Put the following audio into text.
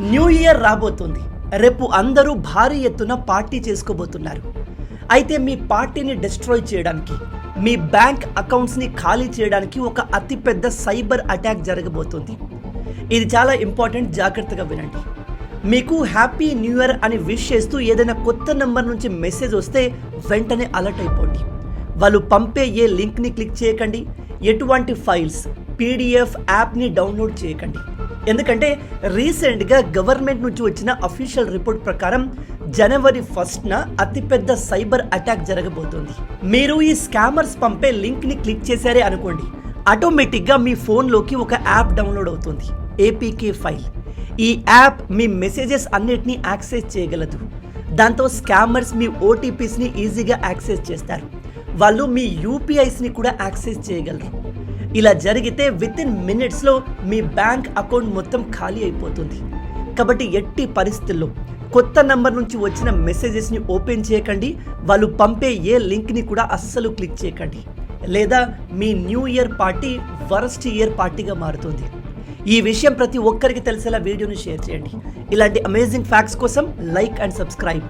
New year రాబోతుంది. రేపు అందరూ భారీ ఎత్తున పార్టీ చేసుకోబోతున్నారు. అయితే మీ పార్టీని డిస్ట్రాయ్ చేయడానికి, మీ బ్యాంక్ అకౌంట్స్ని ఖాళీ చేయడానికి ఒక అతిపెద్ద సైబర్ అటాక్ జరగబోతుంది. ఇది చాలా ఇంపార్టెంట్, జాగ్రత్తగా వినండి. మీకు హ్యాపీ న్యూ ఇయర్ అని విష్ చేస్తూ ఏదైనా కొత్త నెంబర్ నుంచి మెసేజ్ వస్తే వెంటనే అలర్ట్ అయిపోండి. వాళ్ళు పంపే ఏ లింక్ని క్లిక్ చేయకండి. ఎటువంటి ఫైల్స్, పీడిఎఫ్ యాప్ని డౌన్లోడ్ చేయకండి. ఎందుకంటే రీసెంట్గా గవర్నమెంట్ నుంచి వచ్చిన అఫీషియల్ రిపోర్ట్ ప్రకారం జనవరి 1న అతిపెద్ద సైబర్ అటాక్ జరగబోతోంది. మీరు ఈ స్కామర్స్ పంపే లింక్ని క్లిక్ చేశారే అనుకోండి, ఆటోమేటిక్గా మీ ఫోన్లోకి ఒక యాప్ డౌన్లోడ్ అవుతుంది, ఏపీకే ఫైల్. ఈ యాప్ మీ మెసేజెస్ అన్నిటినీ యాక్సెస్ చేయగలదు. దాంతో స్కామర్స్ మీ ఓటీపీస్ని ఈజీగా యాక్సెస్ చేస్తారు. వాళ్ళు మీ యూపీఐస్ని కూడా యాక్సెస్ చేయగలరు. ఇలా జరిగితే వితిన్ మినిట్స్లో మీ బ్యాంక్ అకౌంట్ మొత్తం ఖాళీ అయిపోతుంది. కాబట్టి ఎట్టి పరిస్థితుల్లో కొత్త నంబర్ నుంచి వచ్చిన మెసేజెస్ని ఓపెన్ చేయకండి. వాళ్ళు పంపే ఏ లింక్ని కూడా అస్సలు క్లిక్ చేయకండి, లేదా మీ new year party worst year పార్టీగా మారుతుంది. ఈ విషయం ప్రతి ఒక్కరికి తెలిసేలా వీడియోని షేర్ చేయండి. ఇలాంటి అమేజింగ్ ఫ్యాక్ట్స్ కోసం లైక్ అండ్ సబ్స్క్రైబ్.